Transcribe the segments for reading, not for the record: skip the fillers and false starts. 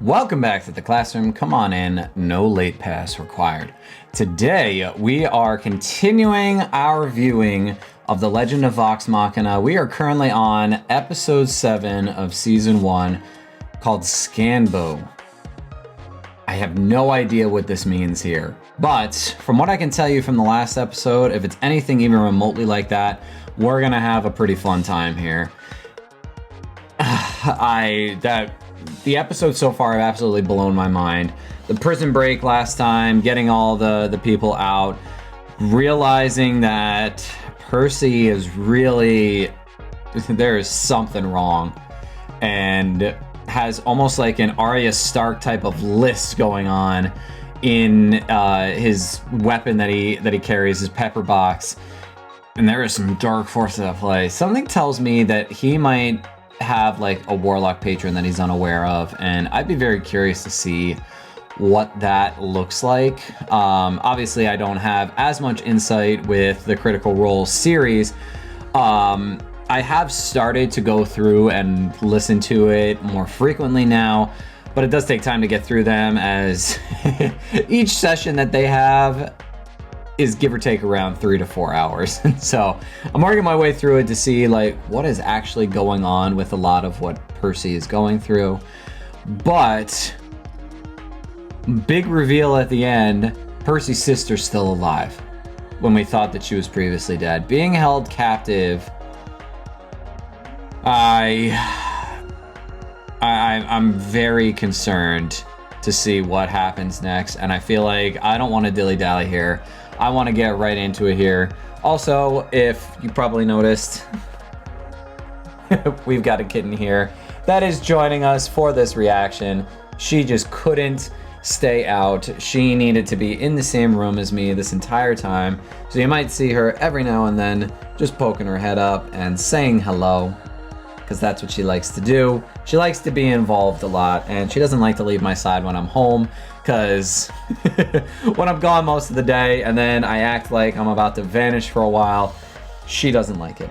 Welcome back to the classroom. Come on in, no late pass required. Today we are continuing our viewing of the Legend of Vox Machina. We are currently on episode 7 of season 1 called Scanlan. I have no idea what this means here, but from what I can tell you from the last episode, if it's anything even remotely like that, we're gonna have a pretty fun time here. The episodes so far have absolutely blown my mind. The prison break last time, getting all the people out, realizing that Percy is really, there is something wrong, and has almost like an Arya Stark type of list going on in his weapon that he carries, his pepper box, and there is some dark forces at play. Something tells me that he might have like a warlock patron that he's unaware of, and I'd be very curious to see what that looks like. Obviously I don't have as much insight with the Critical Role series. I have started to go through and listen to it more frequently now, but it does take time to get through them, as each session that they have is give or take around 3 to 4 hours. So I'm working my way through it to see like what is actually going on with a lot of what Percy is going through. But big reveal at the end, Percy's sister's still alive when we thought that she was previously dead. Being held captive, I'm very concerned to see what happens next, and I feel like I don't want to dilly-dally here. I want to get right into it here. Also, if you probably noticed, we've got a kitten here that is joining us for this reaction. She just couldn't stay out. She needed to be in the same room as me this entire time. So you might see her every now and then just poking her head up and saying hello, because that's what she likes to do. She likes to be involved a lot, and she doesn't like to leave my side when I'm home, because when I'm gone most of the day and then I act like I'm about to vanish for a while, she doesn't like it.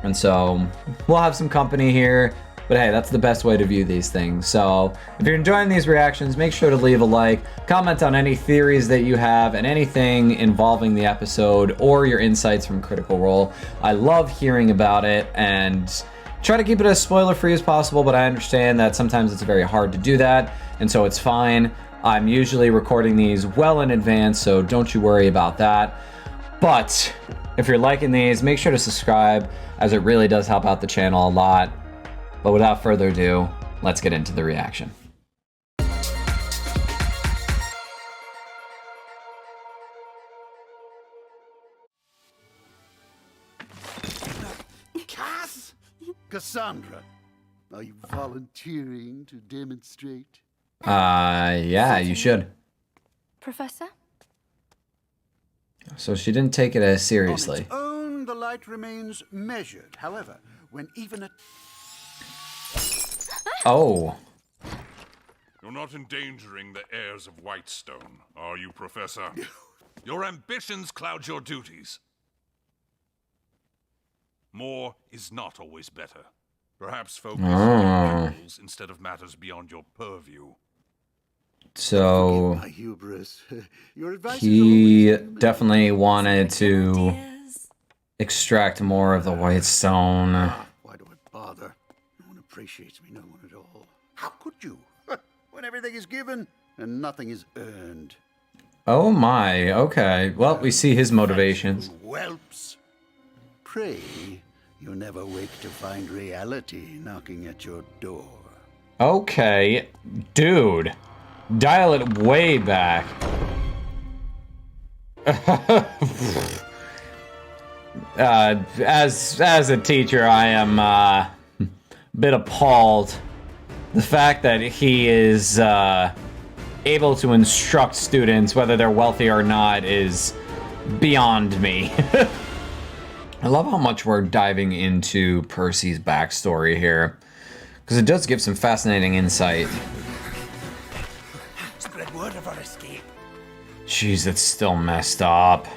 And so we'll have some company here, but hey, that's the best way to view these things. So if you're enjoying these reactions, make sure to leave a like, comment on any theories that you have and anything involving the episode or your insights from Critical Role. I love hearing about it, and try to keep it as spoiler-free as possible, but I understand that sometimes it's very hard to do that, and so it's fine. I'm usually recording these well in advance, so don't you worry about that. But if you're liking these, make sure to subscribe, as it really does help out the channel a lot. But without further ado, let's get into the reaction. Cassandra, are you volunteering to demonstrate? Yeah, you should. Professor? So she didn't take it as seriously. On its own, the light remains measured. However, when even a... Oh. You're not endangering the heirs of Whitestone, are you, Professor? Your ambitions cloud your duties. More is not always better. Perhaps focus on goals instead of matters beyond your purview. So my hubris. Your advice he is definitely wanted to extract more of the Whitestone. Why do I bother? No one appreciates me, no one at all. How could you? When everything is given and nothing is earned. Oh my, okay. Well, we see his motivations. Whelps. Pray you never wake to find reality knocking at your door. Okay, dude. Dial it way back. As a teacher, I am a bit appalled. The fact that he is able to instruct students, whether they're wealthy or not, is beyond me. I love how much we're diving into Percy's backstory here, because it does give some fascinating insight. Spread word of our escape. Jeez, that's still messed up.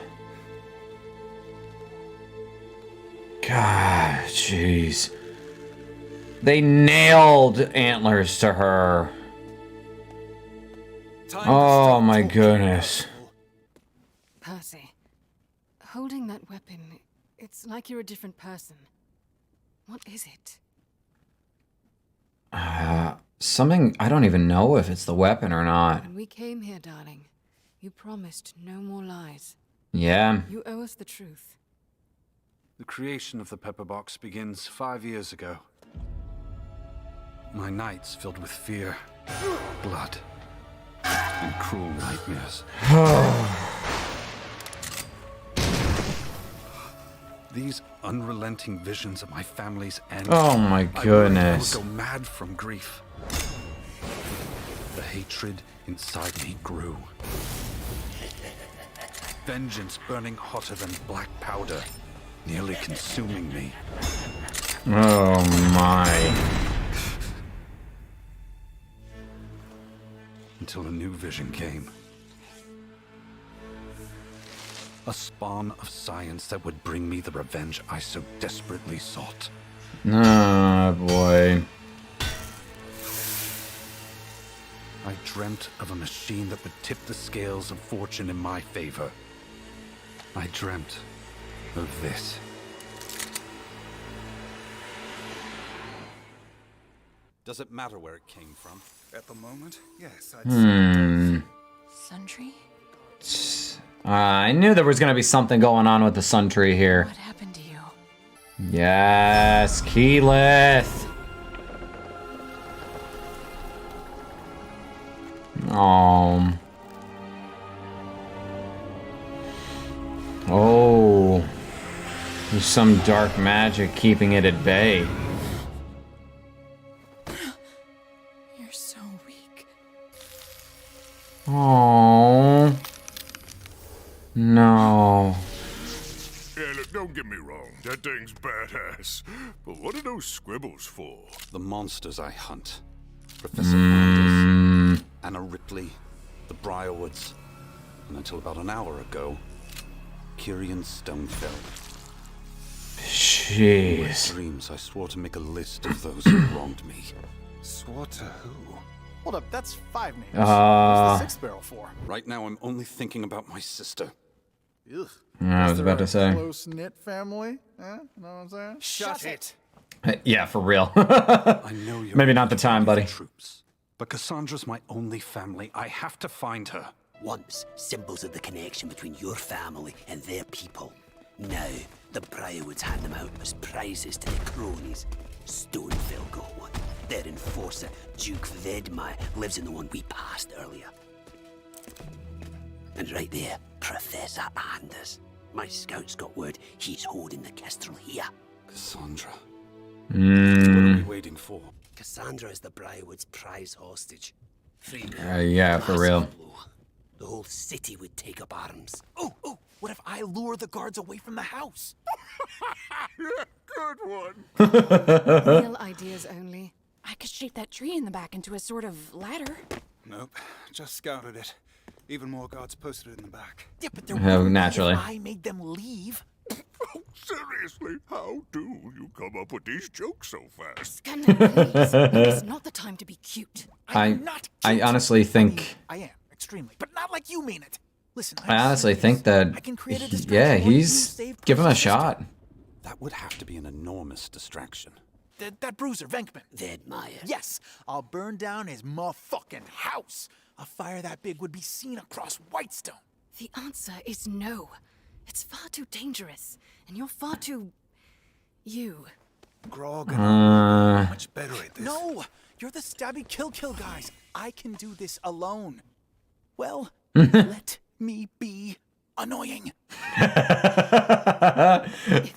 God, jeez. They nailed antlers to her. Time Oh my goodness. Percy, holding that weapon, it's like you're a different person. What is it? Something, I don't even know if it's the weapon or not. When we came here, darling, you promised no more lies. Yeah. You owe us the truth. The creation of the Pepper Box begins 5 years ago. My nights filled with fear, blood, and cruel nightmares. These unrelenting visions of my family's end. Oh my goodness. I would go mad from grief. The hatred inside me grew. Vengeance burning hotter than black powder, nearly consuming me. Oh my. Until a new vision came. A spawn of science that would bring me the revenge I so desperately sought. Oh boy. I dreamt of a machine that would tip the scales of fortune in my favor. I dreamt of this. Does it matter where it came from? At the moment, yes, I'd say. Sundry? I knew there was gonna be something going on with the Sun Tree here. What happened to you? Yes, Keyleth. Oh. There's some dark magic keeping it at bay. You're so weak. Oh. No. Yeah, look, don't get me wrong. That thing's badass. But what are those scribbles for? The monsters I hunt. Professor Anders, Anna Ripley, the Briarwoods, and until about an hour ago, Kyrian Stonefeld. In my Jeez. dreams, I swore to make a list of those who wronged me. Swore to who? Hold up, that's 5 names. What's the 6th barrel for? Right now, I'm only thinking about my sister. Ugh. I was about to say. Close-knit family? Eh? Know what I'm saying? Shut it! Yeah, for real. I know you're Maybe not the time, buddy. troops, but Cassandra's my only family. I have to find her. Once, symbols of the connection between your family and their people. Now, the Briarwoods hand them out as prizes to the cronies. Stonefell got one. Their enforcer, Duke Vedmire, lives in the one we passed earlier. And right there, Professor Anders. My scouts got word he's holding the Kestrel here. Cassandra. What are we waiting for? Cassandra is the Briarwoods' prize hostage. Free now. Yeah, for real. Massive blow. The whole city would take up arms. Oh, what if I lure the guards away from the house? Good one. Real ideas only. I could shape that tree in the back into a sort of ladder. Nope, just scouted it. Even more guards posted in the back. Yeah, but there Oh, wouldn't be naturally. if I made them leave. Seriously, how do you come up with these jokes so fast? Scanlan, please. It's not the time to be cute. I'm not I cute. honestly think I am, extremely, but not like you mean it. Listen, I honestly think that I can create a yeah, distraction where you he's save give him a Percy's sister. shot. That would have to be an enormous distraction. That bruiser, Venkman. Vedmire. Yes, I'll burn down his motherfucking house. A fire that big would be seen across Whitestone. The answer is no. It's far too dangerous, and you're far too... you. Grog and I'm much better at this. No, you're the stabby kill guys. I can do this alone. Well, let me be annoying.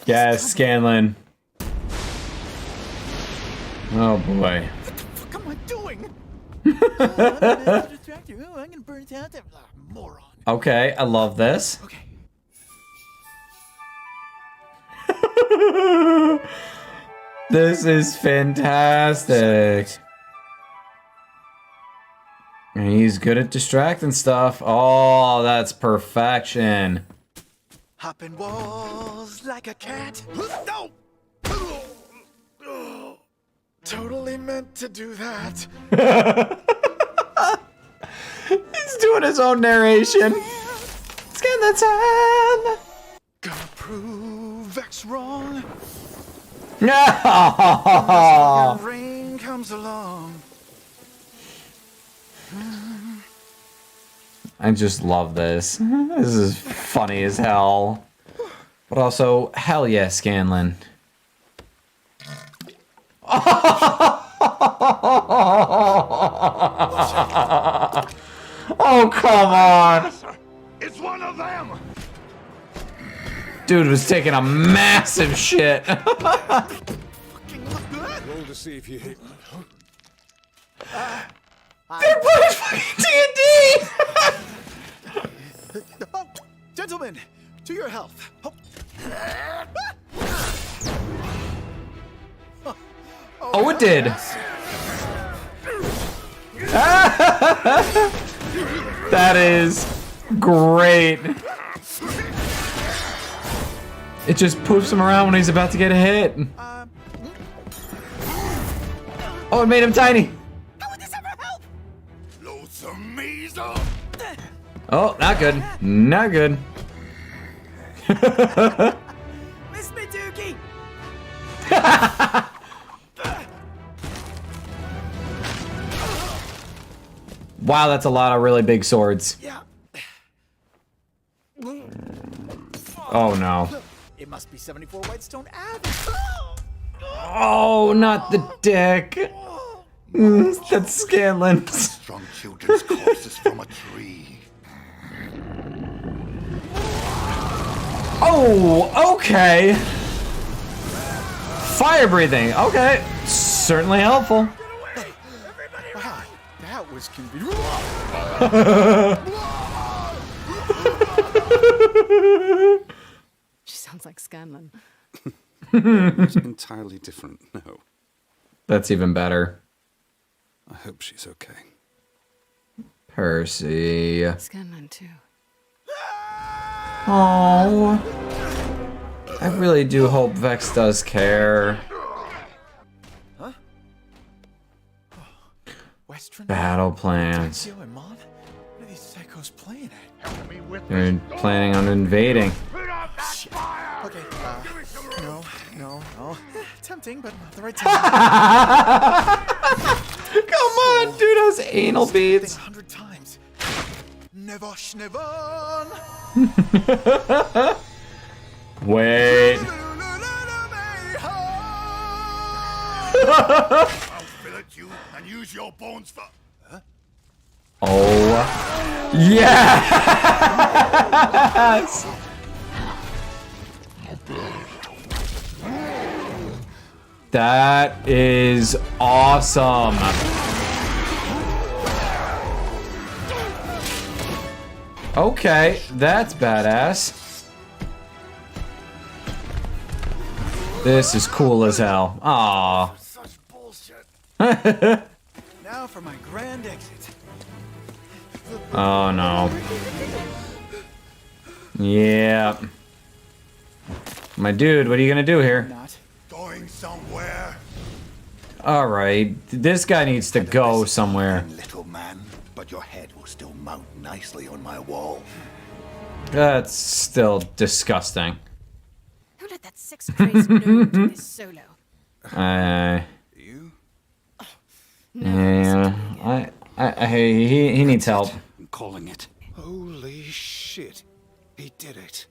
Yes, Scanlan. Oh boy. What the fuck am I doing? I'm distracted. Oh, I'm gonna burn it out. Moron. Okay, I love this. Okay. This is fantastic. And he's good at distracting stuff. Oh, that's perfection. Hopping walls like a cat. No! Totally meant to do that. He's his own narration. Scanlan's hand. Gonna prove Vex wrong. No. Rain comes along. I just love this. This is funny as hell. But also, hell yeah, Scanlan. Oh, come on. It's one of them! Dude was taking a massive shit. Roll to see if you hit me. They're playing fucking D&D! Oh, gentlemen, to your health. Oh. Oh, it did. That is great. It just poofs him around when he's about to get a hit. Oh, it made him tiny. How would this ever help? Loathsome measle! Oh, not good. Not good. Miss me, Doogie. Wow, that's a lot of really big swords. Yeah. Oh no. It must be 74 Whitestone Ave. Oh, not the dick. That's Scanlan. Strong children's corpses from a tree. Oh, okay. Fire breathing. Okay. Certainly helpful. Wow, that was convenient. She sounds like Scanlan. It's entirely different, no. That's even better. I hope she's okay. Percy. Scanlan, too. Oh. I really do hope Vex does care. Huh? Western Battle plans. Ezio and Mon? What are these psychos playing at? They're planning on invading. Shit. Okay, no. Tempting, but not the right time. Come on, dude has anal beads. 100 times. Never schnever. Wait. I'll fillet you and use your bones for... Oh. Yes! That is awesome. Okay, that's badass. This is cool as hell. Aww. Such bullshit. Now for my grand exit. Oh no. Yeah. My dude, what are you gonna do here? Not. Going somewhere? Alright, this guy needs to go somewhere. Little man, but your head will still mount nicely on my wall. That's still disgusting. Who let that six-crazed gnome do this solo? You? Yeah, he needs help. I'm calling it. Holy shit. He did it.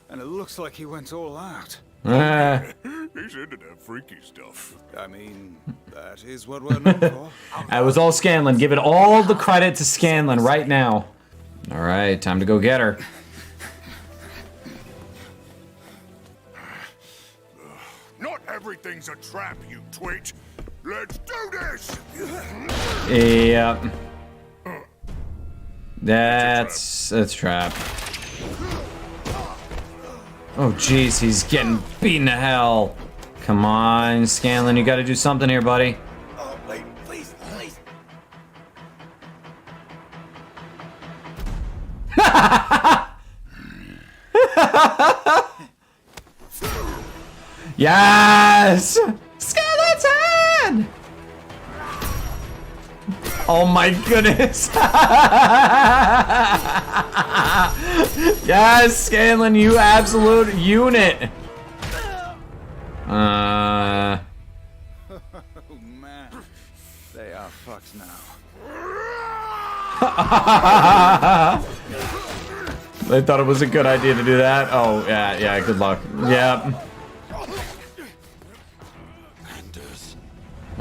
And it looks like he went all out. He's into that freaky stuff. I mean, that is what we're known for. That was all Scanlan. Give it all the credit to Scanlan right now. Alright, time to go get her. Not everything's a trap, you twit. Let's do this! Yep. That's a trap. Oh jeez, he's getting beaten to hell. Come on, Scanlan, you gotta do something here, buddy. Oh, wait, please. Yes! Scanlan's head! Oh my goodness. Yes, Scanlan, you absolute unit. Oh man, they are fucked now. They thought it was a good idea to do that. Oh yeah, good luck. Yep.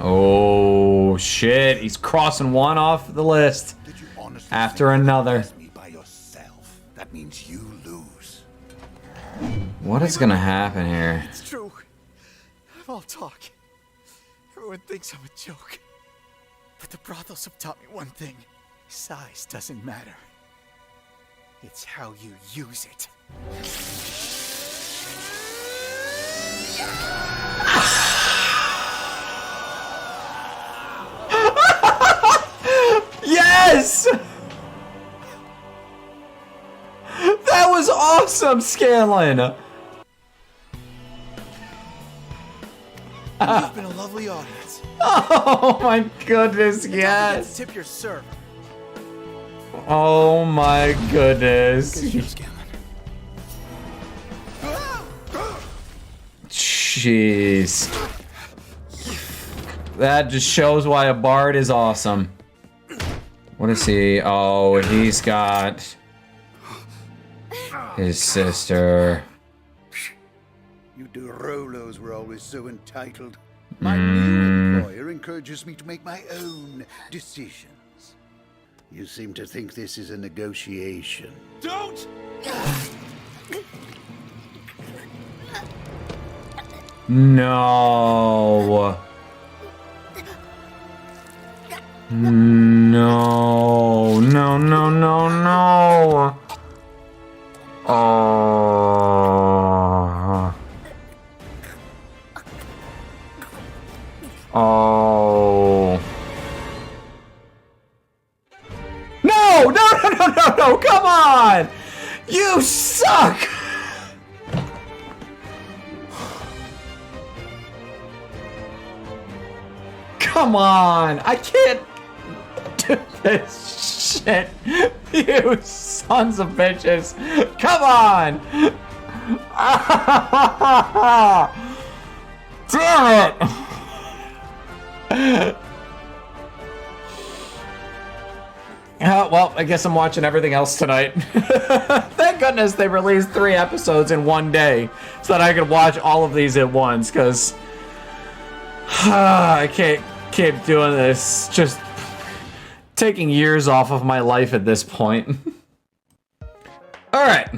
Oh shit, he's crossing one off the list after another. By yourself. That means you lose. What is gonna happen here? It's true. All talk. Everyone thinks I'm a joke. But the brothels have taught me one thing. Size doesn't matter. It's how you use it. Yes! That was awesome, Scanlan! You've been a lovely audience. Oh my goodness, yes! Tip your server. Oh my goodness. Jeez. That just shows why a bard is awesome. What is he? Oh, he's got his sister. You Durolos were always so entitled. My new employer encourages me to make my own decisions. You seem to think this is a negotiation. Don't! No. No. No, no, no, no. Oh. Oh. No, no, no, no, no, no, come on! You suck! Come on! I can't do this shit! You sons of bitches! Come on! Damn it! Well, I guess I'm watching everything else tonight. Thank goodness they released 3 episodes in one day so that I could watch all of these at once, because I can't keep doing this. Just taking years off of my life at this point. Alright,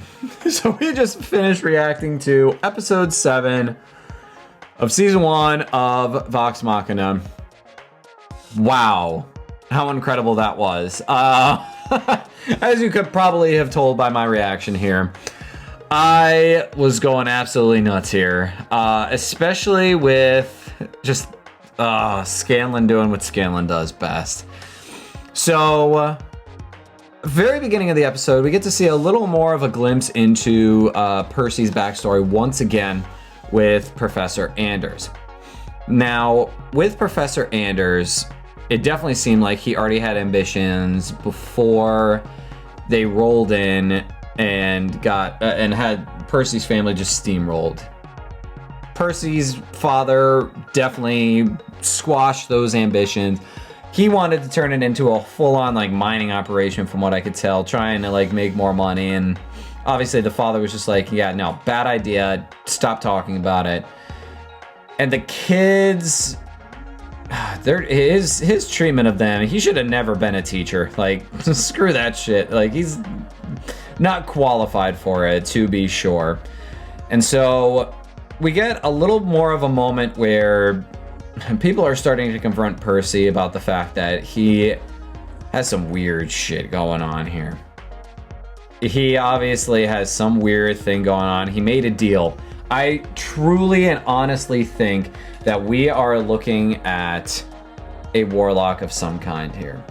so we just finished reacting to episode 7 of season 1 of Vox Machina. Wow. How incredible that was. As you could probably have told by my reaction here, I was going absolutely nuts here. Especially with just Scanlan doing what Scanlan does best. So, very beginning of the episode, we get to see a little more of a glimpse into Percy's backstory once again with Professor Anders. Now, with Professor Anders, it definitely seemed like he already had ambitions before they rolled in and got and had Percy's family just steamrolled. Percy's father definitely squashed those ambitions. He wanted to turn it into a full-on like mining operation, from what I could tell, trying to like make more money. And obviously the father was just like, yeah, no, bad idea. Stop talking about it. And the kids, his treatment of them, he should have never been a teacher. Like, screw that shit. Like, he's not qualified for it, to be sure. And so we get a little more of a moment where people are starting to confront Percy about the fact that he has some weird shit going on here. He obviously has some weird thing going on. He made a deal. I truly and honestly think that we are looking at a warlock of some kind here.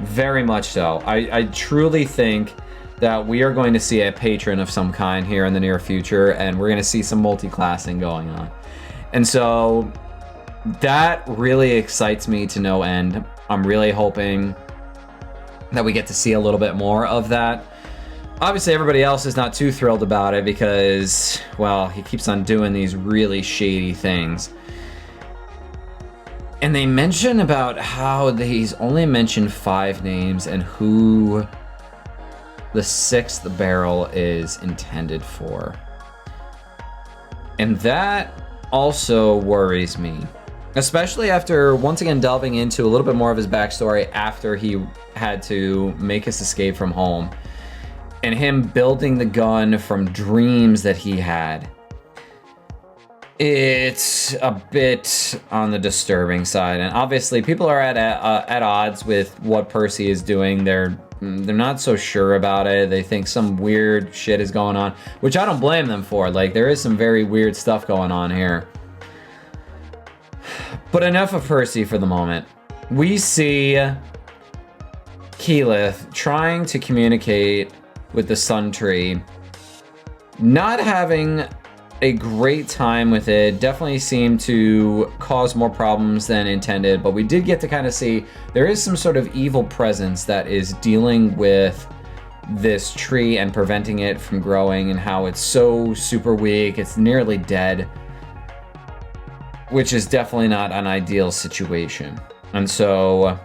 Very much so. I truly think that we are going to see a patron of some kind here in the near future, and we're going to see some multi-classing going on. And so that really excites me to no end. I'm really hoping that we get to see a little bit more of that. Obviously, everybody else is not too thrilled about it because, well, he keeps on doing these really shady things. And they mention about how he's only mentioned 5 names and who the 6th barrel is intended for. And that also worries me. Especially after, once again, delving into a little bit more of his backstory after he had to make his escape from home. And him building the gun from dreams that he had. It's a bit on the disturbing side. And obviously, people are at odds with what Percy is doing. They're not so sure about it. They think some weird shit is going on, which I don't blame them for. Like, there is some very weird stuff going on here. But enough of Percy for the moment. We see Keyleth trying to communicate with the Sun Tree, not having a great time with it. Definitely seemed to cause more problems than intended, but we did get to kind of see there is some sort of evil presence that is dealing with this tree and preventing it from growing, and how it's so super weak, it's nearly dead, which is definitely not an ideal situation. And so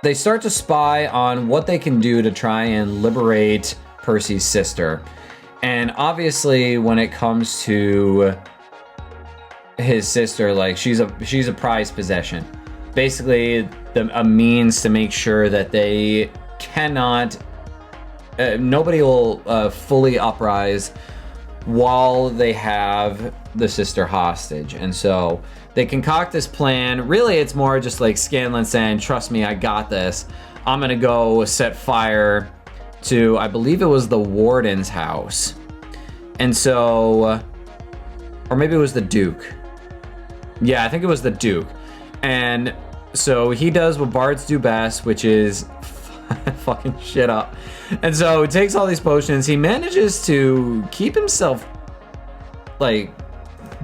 they start to spy on what they can do to try and liberate Percy's sister. And obviously, when it comes to his sister, like, she's a prized possession. Basically, a means to make sure that they cannot, nobody will fully uprise while they have the sister hostage. And so they concoct this plan. Really, it's more just like Scanlan saying, trust me, I got this. I'm gonna go set fire to, I believe it was the warden's house. And so, or maybe it was the Duke. Yeah, I think it was the Duke. And so he does what bards do best, which is fucking shit up. And so he takes all these potions. He manages to keep himself, like,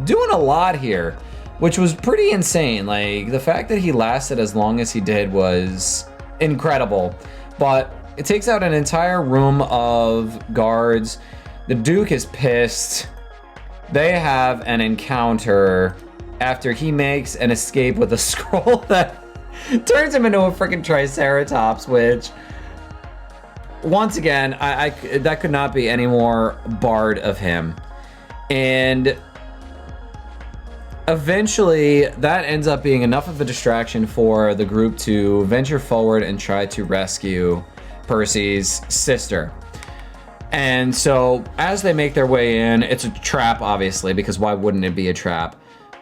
doing a lot here, which was pretty insane. Like, the fact that he lasted as long as he did was incredible. But it takes out an entire room of guards. The Duke is pissed. They have an encounter after he makes an escape with a scroll that turns him into a freaking Triceratops, which, once again, I that could not be any more bard of him. And eventually, that ends up being enough of a distraction for the group to venture forward and try to rescue Percy's sister. And so, as they make their way in, it's a trap, obviously, because why wouldn't it be a trap?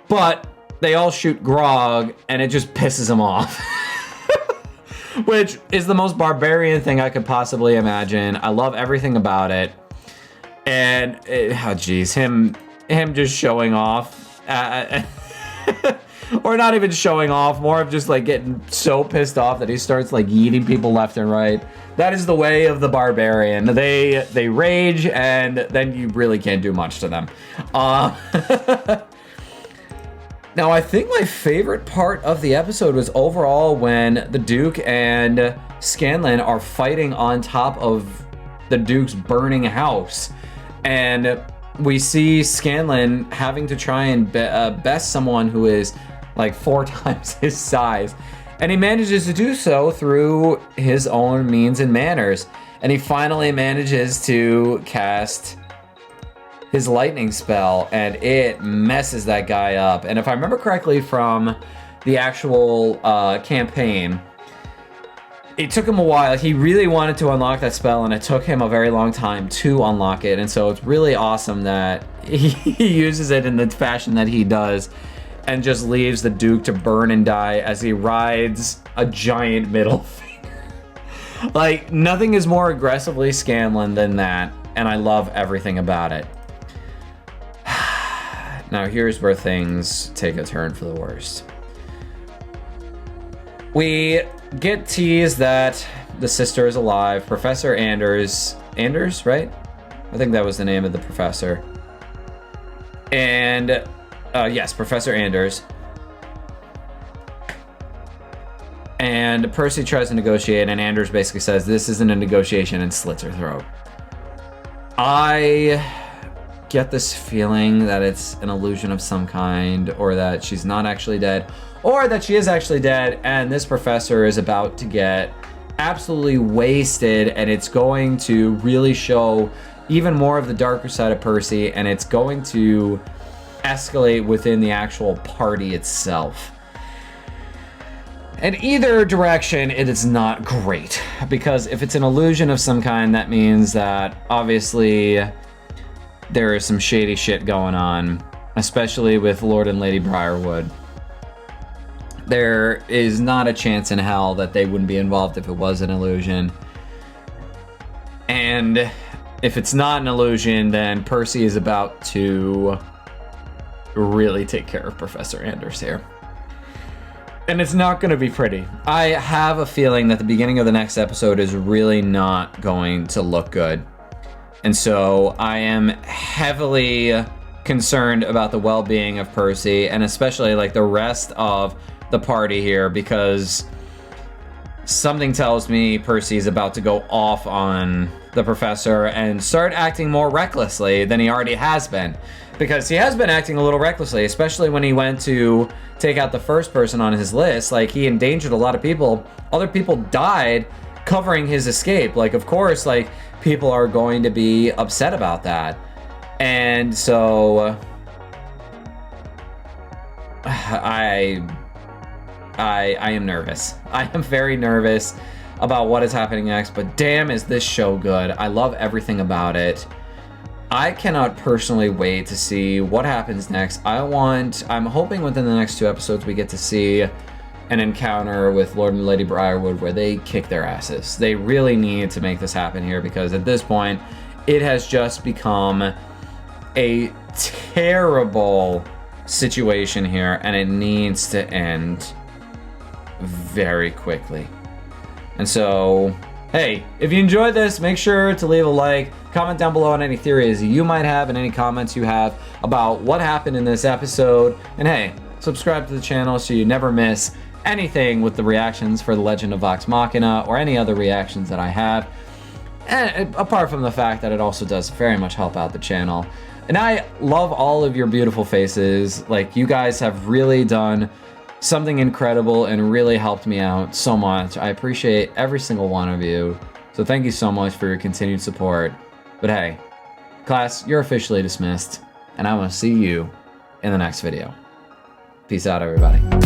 But they all shoot Grog, and it just pisses him off. Which is the most barbarian thing I could possibly imagine. I love everything about it. And, oh geez, him just showing off. Or not even showing off, more of just like getting so pissed off that he starts like yeeting people left and right. That is the way of the barbarian. They rage, and then you really can't do much to them. Now, I think my favorite part of the episode was overall when the Duke and Scanlan are fighting on top of the Duke's burning house. And we see Scanlan having to try and best someone who is like 4 times his size. And he manages to do so through his own means and manners. And he finally manages to cast his lightning spell, and it messes that guy up. And if I remember correctly from the actual campaign, it took him a while. He really wanted to unlock that spell, and it took him a very long time to unlock it. And so it's really awesome that he uses it in the fashion that he does, and just leaves the Duke to burn and die as he rides a giant middle finger. Like, nothing is more aggressively Scanlan than that, and I love everything about it. Now here's where things take a turn for the worst. We get teased that the sister is alive. Professor Anders, right? I think that was the name of the professor. And yes, Professor Anders And Percy tries to negotiate, and Anders basically says, this isn't a negotiation, and slits her throat. I get this feeling that it's an illusion of some kind, or that she's not actually dead, or that she is actually dead, and this professor is about to get absolutely wasted, and it's going to really show even more of the darker side of Percy, and it's going to escalate within the actual party itself. In either direction, it is not great, because if it's an illusion of some kind, that means that obviously there is some shady shit going on, especially with Lord and Lady Briarwood. There is not a chance in hell that they wouldn't be involved if it was an illusion. And if it's not an illusion, then Percy is about to really take care of Professor Anders here. And it's not going to be pretty. I have a feeling that the beginning of the next episode is really not going to look good. And so I am heavily concerned about the well-being of Percy, and especially like the rest of the party here, because something tells me Percy is about to go off on the professor and start acting more recklessly than he already has been. Because he has been acting a little recklessly, especially when he went to take out the first person on his list. Like, he endangered a lot of people. Other people died covering his escape. Like, of course, like, people are going to be upset about that. And so I am nervous. I am very nervous about what is happening next, but damn, is this show good. I love everything about it. I cannot personally wait to see what happens next. I'm hoping within the next 2 episodes we get to see an encounter with Lord and Lady Briarwood where they kick their asses. They really need to make this happen here, because at this point, it has just become a terrible situation here, and it needs to end very quickly. And so, hey, if you enjoyed this, make sure to leave a like, comment down below on any theories you might have and any comments you have about what happened in this episode. And hey, subscribe to the channel so you never miss anything with the reactions for The Legend of Vox Machina or any other reactions that I have. And apart from the fact that it also does very much help out the channel. And I love all of your beautiful faces. Like, you guys have really done something incredible and really helped me out so much. I appreciate every single one of you. So thank you so much for your continued support. But hey, class, you're officially dismissed, and I will see you in the next video. Peace out, everybody.